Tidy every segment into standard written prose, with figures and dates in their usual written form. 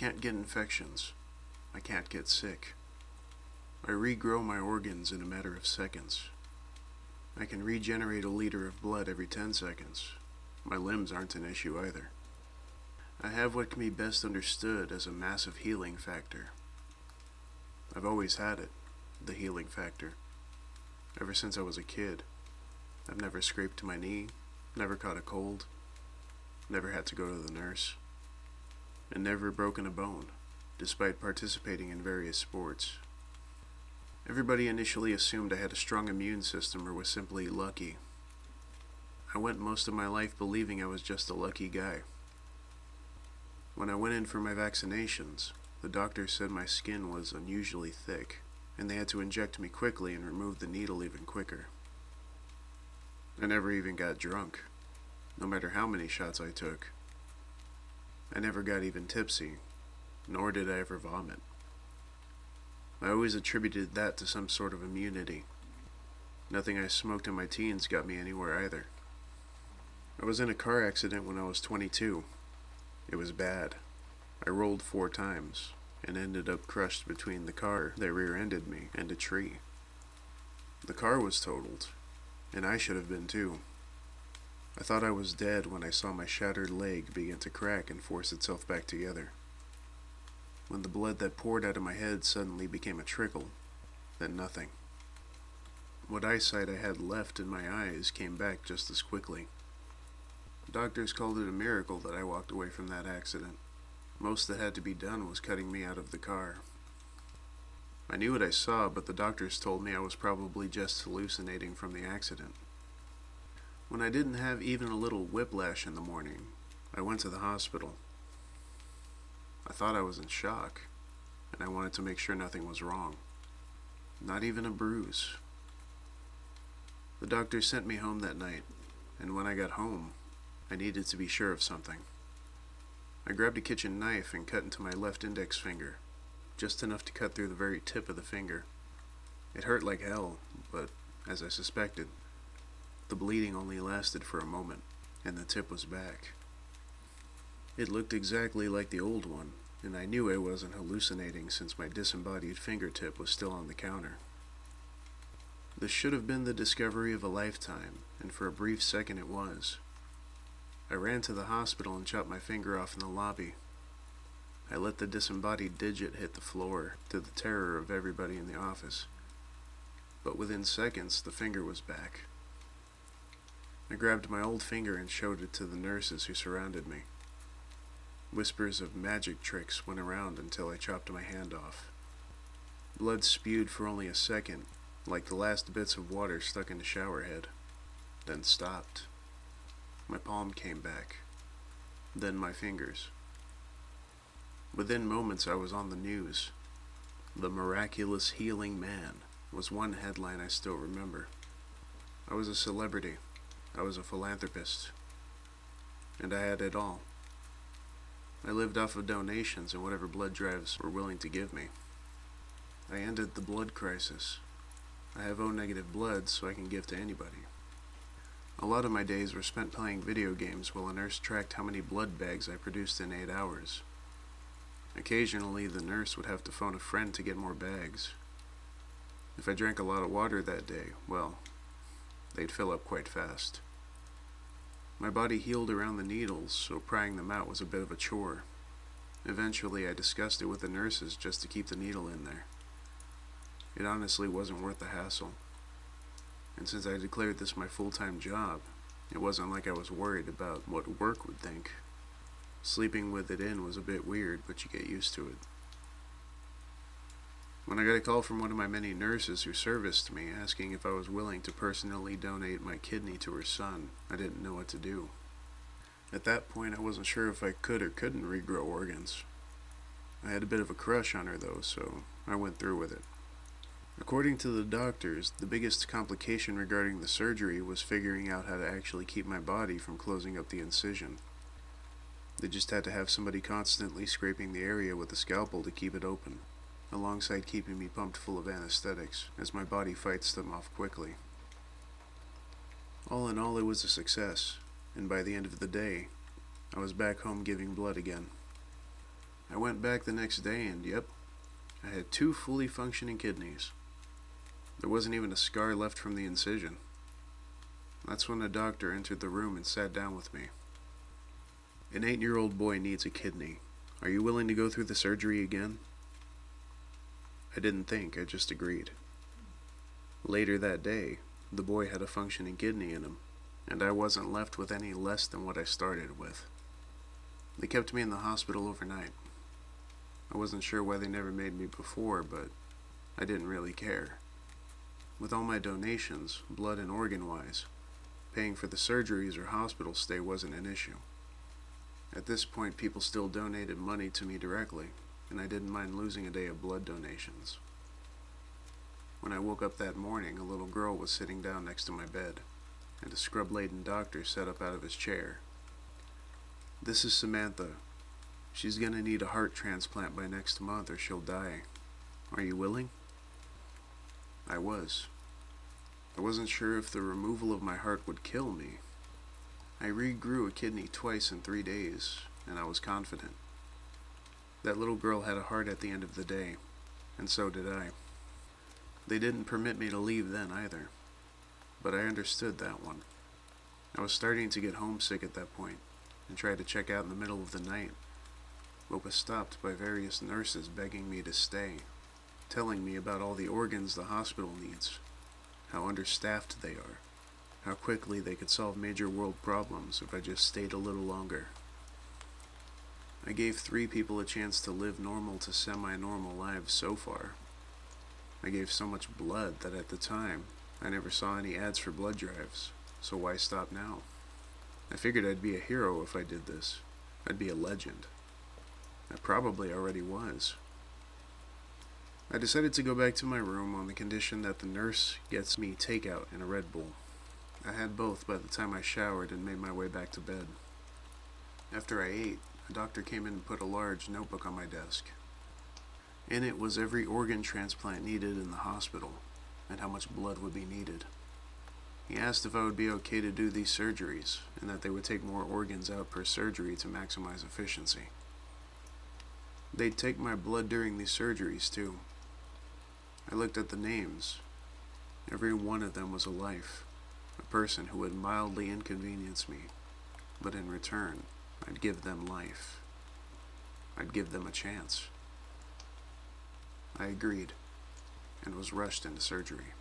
can't get infections. I can't get sick. I regrow my organs in a matter of seconds. I can regenerate a liter of blood every 10 seconds. My limbs aren't an issue either. I have what can be best understood as a massive healing factor. I've always had it, the healing factor. Ever since I was a kid. I've never scraped my knee, never caught a cold, never had to go to the nurse, and never broken a bone, despite participating in various sports. Everybody initially assumed I had a strong immune system or was simply lucky. I went most of my life believing I was just a lucky guy. When I went in for my vaccinations, the doctor said my skin was unusually thick, and they had to inject me quickly and remove the needle even quicker. I never even got drunk, no matter how many shots I took. I never got even tipsy, nor did I ever vomit. I always attributed that to some sort of immunity. Nothing I smoked in my teens got me anywhere either. I was in a car accident when I was 22. It was bad. I rolled 4 times and ended up crushed between the car that rear-ended me and a tree. The car was totaled, and I should have been too. I thought I was dead when I saw my shattered leg begin to crack and force itself back together. When the blood that poured out of my head suddenly became a trickle, then nothing. What eyesight I had left in my eyes came back just as quickly. Doctors called it a miracle that I walked away from that accident. Most that had to be done was cutting me out of the car. I knew what I saw, but the doctors told me I was probably just hallucinating from the accident. When I didn't have even a little whiplash in the morning, I went to the hospital. I thought I was in shock, and I wanted to make sure nothing was wrong. Not even a bruise. The doctor sent me home that night, and when I got home, I needed to be sure of something. I grabbed a kitchen knife and cut into my left index finger, just enough to cut through the very tip of the finger. It hurt like hell, but, as I suspected, the bleeding only lasted for a moment, and the tip was back. It looked exactly like the old one, and I knew I wasn't hallucinating since my disembodied fingertip was still on the counter. This should have been the discovery of a lifetime, and for a brief second it was. I ran to the hospital and chopped my finger off in the lobby. I let the disembodied digit hit the floor, to the terror of everybody in the office. But within seconds, the finger was back. I grabbed my old finger and showed it to the nurses who surrounded me. Whispers of magic tricks went around until I chopped my hand off. Blood spewed for only a second, like the last bits of water stuck in a shower head, then stopped. My palm came back, then my fingers. Within moments I was on the news. The miraculous healing man was one headline I still remember. I was a celebrity. I was a philanthropist. And I had it all. I lived off of donations and whatever blood drives were willing to give me. I ended the blood crisis. I have O-negative blood, so I can give to anybody. A lot of my days were spent playing video games while a nurse tracked how many blood bags I produced in 8 hours. Occasionally, the nurse would have to phone a friend to get more bags. If I drank a lot of water that day, well, they'd fill up quite fast. My body healed around the needles, so prying them out was a bit of a chore. Eventually, I discussed it with the nurses just to keep the needle in there. It honestly wasn't worth the hassle. And since I declared this my full-time job, it wasn't like I was worried about what work would think. Sleeping with it in was a bit weird, but you get used to it. When I got a call from one of my many nurses who serviced me asking if I was willing to personally donate my kidney to her son, I didn't know what to do. At that point, I wasn't sure if I could or couldn't regrow organs. I had a bit of a crush on her though, so I went through with it. According to the doctors, the biggest complication regarding the surgery was figuring out how to actually keep my body from closing up the incision. They just had to have somebody constantly scraping the area with a scalpel to keep it open, alongside keeping me pumped full of anesthetics, as my body fights them off quickly. All in all, it was a success, and by the end of the day, I was back home giving blood again. I went back the next day and, yep, I had 2 fully functioning kidneys. There wasn't even a scar left from the incision. That's when a doctor entered the room and sat down with me. An 8-year-old boy needs a kidney. Are you willing to go through the surgery again? I didn't think, I just agreed. Later that day, the boy had a functioning kidney in him, and I wasn't left with any less than what I started with. They kept me in the hospital overnight. I wasn't sure why they never made me before, but I didn't really care. With all my donations, blood and organ-wise, paying for the surgeries or hospital stay wasn't an issue. At this point, people still donated money to me directly, and I didn't mind losing a day of blood donations. When I woke up that morning, a little girl was sitting down next to my bed, and a scrub-laden doctor sat up out of his chair. This is Samantha. She's gonna need a heart transplant by next month or she'll die. Are you willing? I was. I wasn't sure if the removal of my heart would kill me. I regrew a kidney twice in 3 days, and I was confident. That little girl had a heart at the end of the day, and so did I. They didn't permit me to leave then either, but I understood that one. I was starting to get homesick at that point, and tried to check out in the middle of the night, but was stopped by various nurses begging me to stay, telling me about all the organs the hospital needs, how understaffed they are, how quickly they could solve major world problems if I just stayed a little longer. I gave 3 people a chance to live normal to semi-normal lives so far. I gave so much blood that at the time, I never saw any ads for blood drives, so why stop now? I figured I'd be a hero if I did this. I'd be a legend. I probably already was. I decided to go back to my room on the condition that the nurse gets me takeout and a Red Bull. I had both by the time I showered and made my way back to bed. After I ate, a doctor came in and put a large notebook on my desk. In it was every organ transplant needed in the hospital, and how much blood would be needed. He asked if I would be okay to do these surgeries, and that they would take more organs out per surgery to maximize efficiency. They'd take my blood during these surgeries, too. I looked at the names. Every one of them was a life, a person who would mildly inconvenience me, but in return, I'd give them life. I'd give them a chance. I agreed, and was rushed into surgery.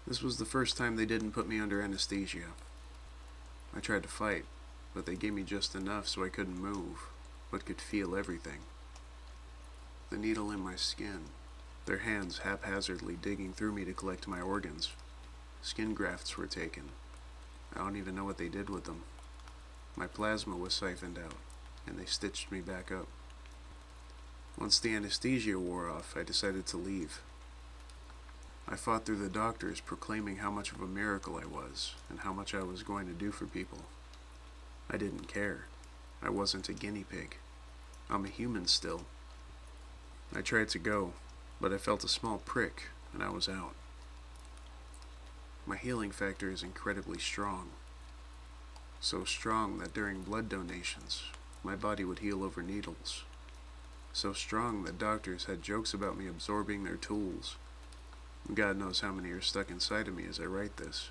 This was the first time they didn't put me under anesthesia. I tried to fight, but they gave me just enough so I couldn't move, but could feel everything. The needle in my skin, their hands haphazardly digging through me to collect my organs. Skin grafts were taken. I don't even know what they did with them. My plasma was siphoned out, and they stitched me back up. Once the anesthesia wore off, I decided to leave. I fought through the doctors proclaiming how much of a miracle I was, and how much I was going to do for people. I didn't care. I wasn't a guinea pig. I'm a human still. I tried to go, but I felt a small prick, and I was out. My healing factor is incredibly strong. So strong that during blood donations, my body would heal over needles. So strong that doctors had jokes about me absorbing their tools. God knows how many are stuck inside of me as I write this.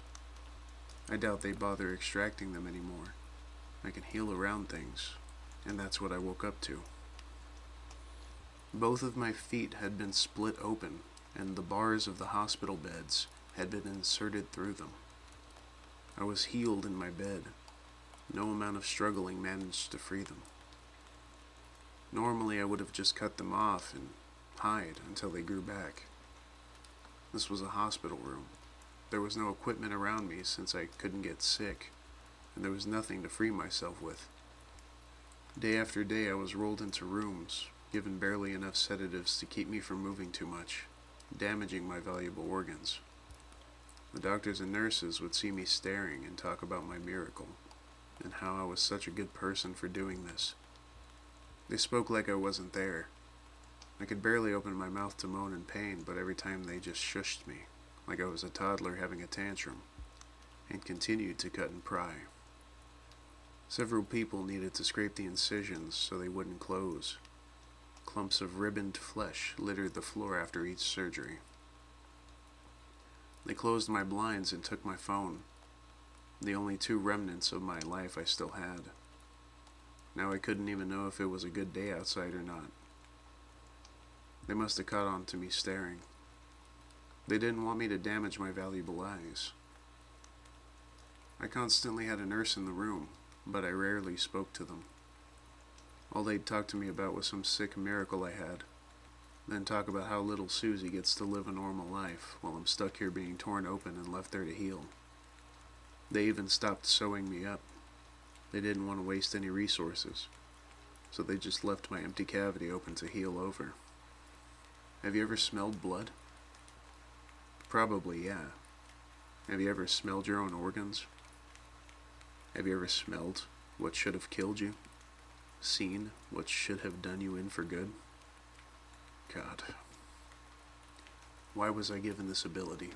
I doubt they bother extracting them anymore. I can heal around things, and that's what I woke up to. Both of my feet had been split open, and the bars of the hospital beds had been inserted through them. I was healed in my bed. No amount of struggling managed to free them. Normally I would have just cut them off and hide until they grew back. This was a hospital room. There was no equipment around me since I couldn't get sick, and there was nothing to free myself with. Day after day I was rolled into rooms, given barely enough sedatives to keep me from moving too much, damaging my valuable organs. The doctors and nurses would see me staring and talk about my miracle, and how I was such a good person for doing this. They spoke like I wasn't there. I could barely open my mouth to moan in pain, but every time they just shushed me, like I was a toddler having a tantrum, and continued to cut and pry. Several people needed to scrape the incisions so they wouldn't close. Clumps of ribboned flesh littered the floor after each surgery. They closed my blinds and took my phone, the only two remnants of my life I still had. Now I couldn't even know if it was a good day outside or not. They must have caught on to me staring. They didn't want me to damage my valuable eyes. I constantly had a nurse in the room, but I rarely spoke to them. All they'd talk to me about was some sick miracle I had, then talk about how little Susie gets to live a normal life while I'm stuck here being torn open and left there to heal. They even stopped sewing me up. They didn't want to waste any resources, so they just left my empty cavity open to heal over. Have you ever smelled blood? Probably, yeah. Have you ever smelled your own organs? Have you ever smelled what should have killed you? Seen what should have done you in for good? God. Why was I given this ability?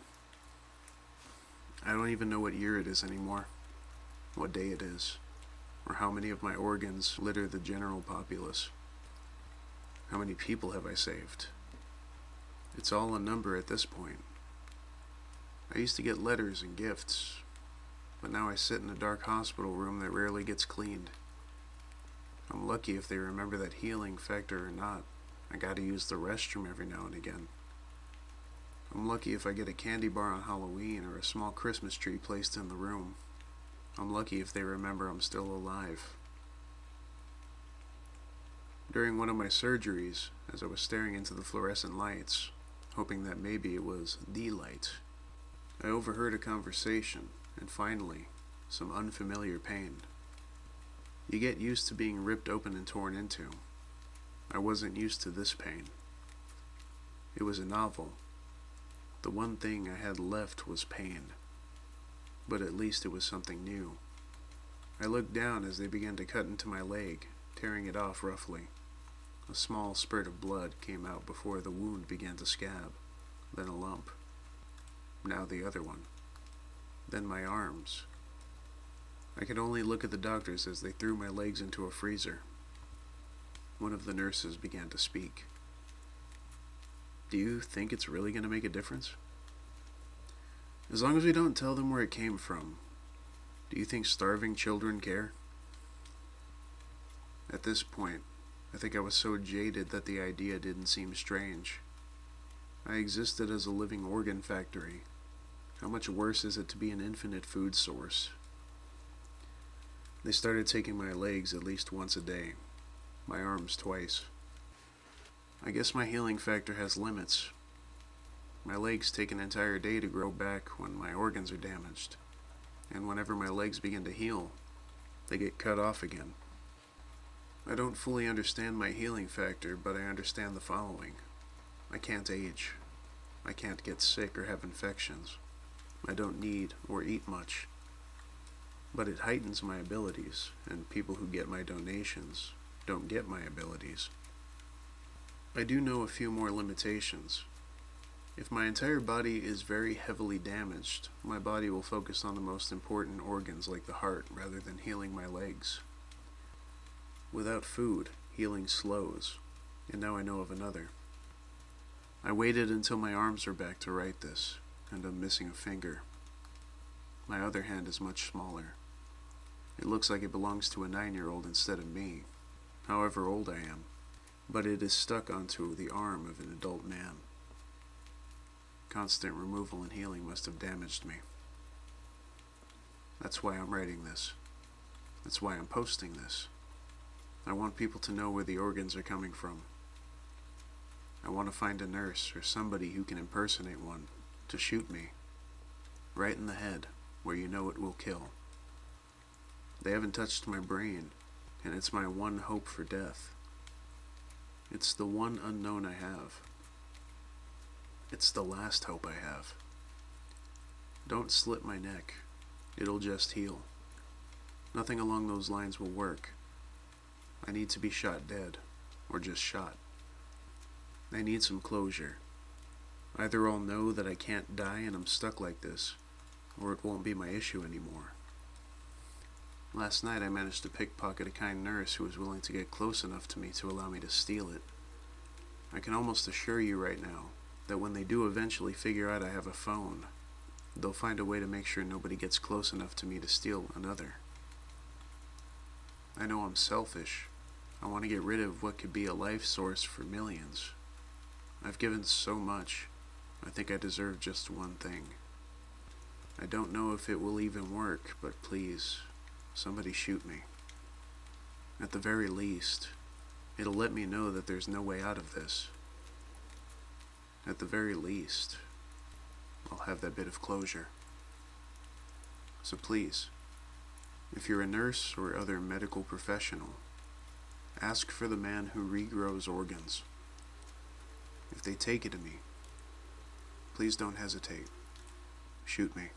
I don't even know what year it is anymore, what day it is, or how many of my organs litter the general populace. How many people have I saved? It's all a number at this point. I used to get letters and gifts, but now I sit in a dark hospital room that rarely gets cleaned. I'm lucky if they remember that healing factor or not. I gotta use the restroom every now and again. I'm lucky if I get a candy bar on Halloween or a small Christmas tree placed in the room. I'm lucky if they remember I'm still alive. During one of my surgeries, as I was staring into the fluorescent lights, hoping that maybe it was the light, I overheard a conversation, and finally, some unfamiliar pain. You get used to being ripped open and torn into. I wasn't used to this pain. It was a novel. The one thing I had left was pain. But at least it was something new. I looked down as they began to cut into my leg, tearing it off roughly. A small spurt of blood came out before the wound began to scab, then a lump. Now the other one. Then my arms. I could only look at the doctors as they threw my legs into a freezer. One of the nurses began to speak. Do you think it's really going to make a difference? As long as we don't tell them where it came from, do you think starving children care? At this point, I think I was so jaded that the idea didn't seem strange. I existed as a living organ factory. How much worse is it to be an infinite food source? They started taking my legs at least once a day, my arms twice. I guess my healing factor has limits. My legs take an entire day to grow back when my organs are damaged, and whenever my legs begin to heal, they get cut off again. I don't fully understand my healing factor, but I understand the following. I can't age. I can't get sick or have infections. I don't need or eat much. But it heightens my abilities, and people who get my donations don't get my abilities. I do know a few more limitations. If my entire body is very heavily damaged, my body will focus on the most important organs like the heart rather than healing my legs. Without food, healing slows, and now I know of another. I waited until my arms were back to write this, and I'm missing a finger. My other hand is much smaller. It looks like it belongs to a 9-year-old instead of me, however old I am, but it is stuck onto the arm of an adult man. Constant removal and healing must have damaged me. That's why I'm writing this. That's why I'm posting this. I want people to know where the organs are coming from. I want to find a nurse or somebody who can impersonate one to shoot me, right in the head, where you know it will kill. They haven't touched my brain, and it's my one hope for death. It's the one unknown I have. It's the last hope I have. Don't slit my neck. It'll just heal. Nothing along those lines will work. I need to be shot dead, or just shot. I need some closure. Either I'll know that I can't die and I'm stuck like this, or it won't be my issue anymore. Last night I managed to pickpocket a kind nurse who was willing to get close enough to me to allow me to steal it. I can almost assure you right now that when they do eventually figure out I have a phone, they'll find a way to make sure nobody gets close enough to me to steal another. I know I'm selfish. I want to get rid of what could be a life source for millions. I've given so much. I think I deserve just one thing. I don't know if it will even work, but please, somebody shoot me. At the very least, it'll let me know that there's no way out of this. At the very least, I'll have that bit of closure. So please, if you're a nurse or other medical professional, ask for the man who regrows organs. If they take it to me, please don't hesitate. Shoot me.